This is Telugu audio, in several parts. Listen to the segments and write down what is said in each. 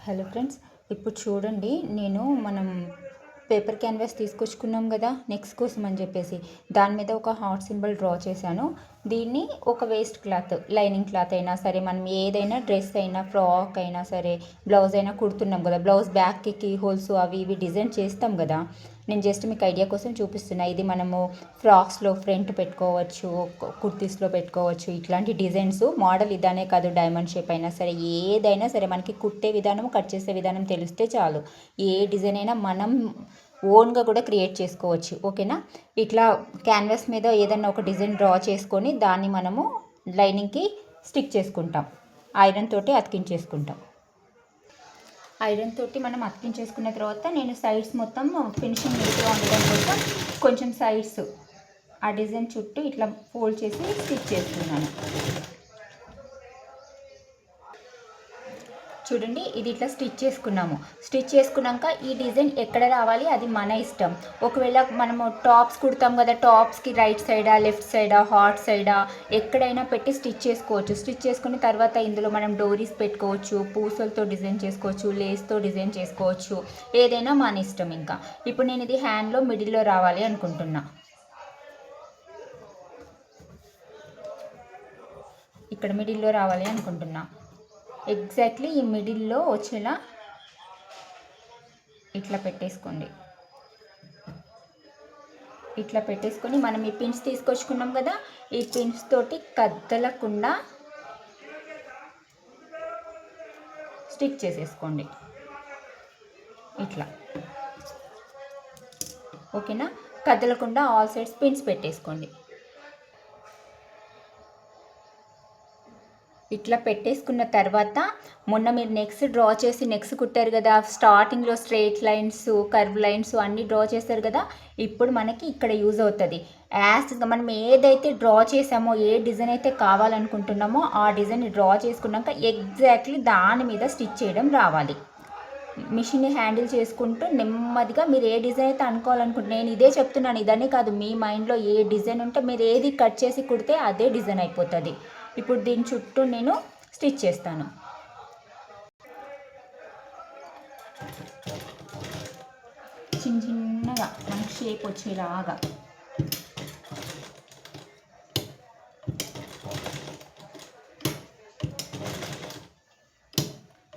హలో ఫ్రెండ్స్, ఇప్పుడు చూడండి. మనం పేపర్ క్యాన్వాస్ తీసుకొచ్చుకున్నాం కదా నెక్స్ట్ కోసం అని చెప్పేసి దాని మీద ఒక హార్ట్ సింబల్ డ్రా చేశాను. దీన్ని ఒక వేస్ట్ క్లాత్, లైనింగ్ క్లాత్ అయినా సరే, మనం ఏదైనా డ్రెస్ అయినా, ఫ్రాక్ అయినా సరే, బ్లౌజ్ అయినా కుడుతున్నాం కదా, బ్లౌజ్ బ్యాక్కి కీ హోల్స్ అవి ఇవి డిజైన్ చేస్తాం కదా. నేను జస్ట్ మీకు ఐడియా కోసం చూపిస్తున్నా. ఇది మనము ఫ్రాక్స్లో ఫ్రంట్ పెట్టుకోవచ్చు, కుర్తీస్లో పెట్టుకోవచ్చు. ఇట్లాంటి డిజైన్స్ మోడల్ ఇదానే కాదు, డైమండ్ షేప్ అయినా సరే, ఏదైనా సరే మనకి కుట్టే విధానం, కట్ చేసే విధానం తెలిస్తే చాలు. ఏ డిజైన్ అయినా మనం ఓన్గా కూడా క్రియేట్ చేసుకోవచ్చు. ఓకేనా? ఇట్లా క్యాన్వాస్ మీద ఏదైనా ఒక డిజైన్ డ్రా చేసుకొని దాన్ని మనము లైనింగ్కి స్టిక్ చేసుకుంటాం. ఐరన్ తోటి అతికించేసుకుంటాం. ఐరన్ తోటి మనం అతికించేసుకున్న తర్వాత నేను సైడ్స్ మొత్తం ఫినిషింగ్ నీట్గా ఉండడం కోసం కొంచెం సైడ్స్ ఆ డిజైన్ చుట్టూ ఇట్లా ఫోల్డ్ చేసి స్టిచ్ చేస్తున్నాను. చూడండి, ఇది ఇట్లా స్టిచ్ చేసుకున్నాము. స్టిచ్ చేసుకున్నాక ఈ డిజైన్ ఎక్కడ రావాలి అది మన ఇష్టం. ఒకవేళ మనము టాప్స్ కుడతాం కదా, టాప్స్కి రైట్ సైడా, లెఫ్ట్ సైడా, హార్ట్ సైడా ఎక్కడైనా పెట్టి స్టిచ్ చేసుకోవచ్చు. స్టిచ్ చేసుకున్న తర్వాత ఇందులో మనం డోరీస్ పెట్టుకోవచ్చు, పూసలతో డిజైన్ చేసుకోవచ్చు, లేస్తో డిజైన్ చేసుకోవచ్చు. ఏదైనా మన ఇష్టం. ఇంకా ఇప్పుడు నేను ఇది హ్యాండ్లో మిడిల్లో రావాలి అనుకుంటున్నా. ఇక్కడ మిడిల్లో రావాలి అనుకుంటున్నా. ఎగ్జాక్ట్లీ ఈ మిడిల్లో వచ్చేలా ఇట్లా పెట్టేసుకోండి. ఇట్లా పెట్టేసుకొని మనం ఈ పిన్స్ తీసుకొచ్చుకున్నాం కదా, ఈ పిన్స్ తోటి కదలకుండా స్టిక్ చేసేసుకోండి ఇట్లా. ఓకేనా? కదలకుండా ఆల్ సైడ్స్ పిన్స్ పెట్టేసుకోండి. ఇట్లా పెట్టేసుకున్న తర్వాత మొన్న మీరు నెక్స్ట్ డ్రా చేసి నెక్స్ట్ కుట్టారు కదా, స్టార్టింగ్లో స్ట్రెయిట్ లైన్స్, కర్వ్ లైన్స్ అన్నీ డ్రా చేస్తారు కదా. ఇప్పుడు మనకి ఇక్కడ యూజ్ అవుతుంది. యాస్గా మనం ఏదైతే డ్రా చేసామో, ఏ డిజైన్ అయితే కావాలనుకుంటున్నామో ఆ డిజైన్ డ్రా చేసుకున్నాక ఎగ్జాక్ట్లీ దాని మీద స్టిచ్ చేయడం రావాలి. మిషన్ని హ్యాండిల్ చేసుకుంటూ నెమ్మదిగా మీరు ఏ డిజైన్ అయితే అనుకోవాలనుకుంటున్నారు, నేను ఇదే చెప్తున్నాను, ఇదనే కాదు, మీ మైండ్లో ఏ డిజైన్ ఉంటే మీరు ఏది కట్ చేసి కుడితే అదే డిజైన్ అయిపోతుంది. ఇప్పుడు దీని చుట్టూ నేను స్టిచ్ చేస్తాను. చిన్న చిన్నగా మనకు షేప్ వచ్చేలాగా.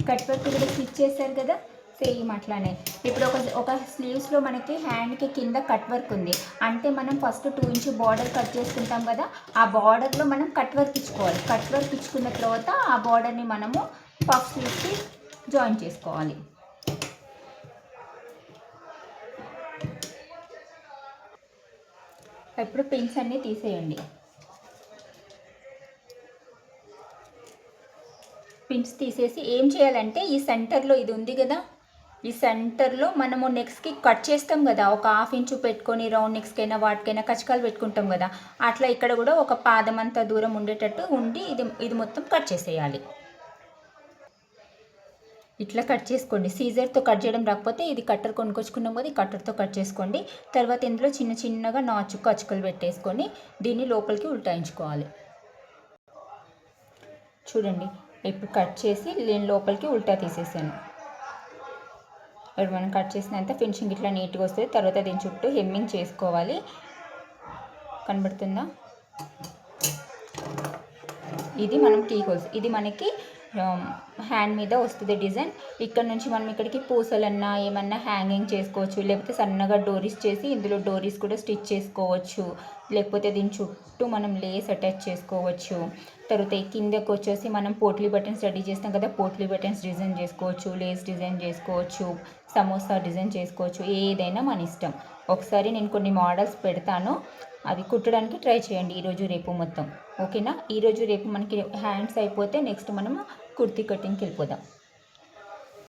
కట్ వర్క్ కూడా స్టిచ్ చేశారు కదా, సేమ్ అట్లానే. ఇప్పుడు ఒక స్లీవ్స్లో మనకి హ్యాండ్కి కింద కట్ వర్క్ ఉంది అంటే మనం ఫస్ట్ 2 ఇంచ్ బార్డర్ కట్ చేసుకుంటాం కదా, ఆ బార్డర్లో మనం కట్ వర్క్ ఇచ్చుకోవాలి. కట్ వర్క్ ఇచ్చుకున్న తర్వాత ఆ బార్డర్ని మనము పఫ్ స్లీవ్స్కి జాయిన్ చేసుకోవాలి. ఇప్పుడు పిన్స్ అన్నీ తీసేయండి. పిన్స్ తీసేసి ఏం చేయాలంటే ఈ సెంటర్లో ఇది ఉంది కదా, ఈ సెంటర్లో మనము నెక్స్ట్కి కట్ చేస్తాం కదా, ఒక 1/2 ఇంచు పెట్టుకొని రౌండ్ నెక్స్కైనా వాటికైనా కచకాలు పెట్టుకుంటాం కదా, అట్లా ఇక్కడ కూడా ఒక పాదం అంత దూరం ఉండేటట్టు ఉండి ఇది మొత్తం కట్ చేసేయాలి. ఇట్లా కట్ చేసుకోండి. సీజర్తో కట్ చేయడం రాకపోతే ఇది కట్టర్ కొనుక్కొచ్చుకున్నాం కదా, ఈ కట్టర్తో కట్ చేసుకోండి. తర్వాత ఇందులో చిన్న చిన్నగా కచుకలు పెట్టేసుకొని దీన్ని లోపలికి ఉల్టాయించుకోవాలి. చూడండి, ఇప్పుడు కట్ చేసి నేను లోపలికి ఉల్టా తీసేసాను. ఇప్పుడు మనం కట్ చేసినంత ఫినిషింగ్ ఇట్లా నీట్గా వస్తుంది. తర్వాత దీని చుట్టూ హెమ్మింగ్ చేసుకోవాలి. కనబడుతుందా? ఇది మనం కీ హోల్స్, ఇది మనకి హ్యాండ్ మీద వస్తుంది డిజైన్. ఇక్కడ నుంచి మనం ఇక్కడికి పూసలన్నా ఏమన్నా హ్యాంగింగ్ చేసుకోవచ్చు, లేకపోతే సన్నగా డోరీస్ చేసి ఇందులో డోరీస్ కూడా స్టిచ్ చేసుకోవచ్చు, లేకపోతే దీని చుట్టూ మనం లేస్ అటాచ్ చేసుకోవచ్చు. తర్వాత కిందకు వచ్చేసి మనం పోట్లీ బటన్స్ రెడీ చేస్తాం కదా, పోట్లీ బటన్స్ డిజైన్ చేసుకోవచ్చు, లేస్ డిజైన్ చేసుకోవచ్చు, సమోసా డిజైన్ చేసుకోవచ్చు. ఏదైనా మన ఇష్టం. ఒకసారి నేను కొన్ని మోడల్స్ పెడతాను, అవి కుట్టడానికి ట్రై చేయండి ఈరోజు రేపు మొత్తం. ఓకేనా? ఈరోజు రేపు మనకి హ్యాండ్స్ అయిపోతే నెక్స్ట్ మనము కుర్తీ కటింగ్కి వెళ్ళిపోదాం.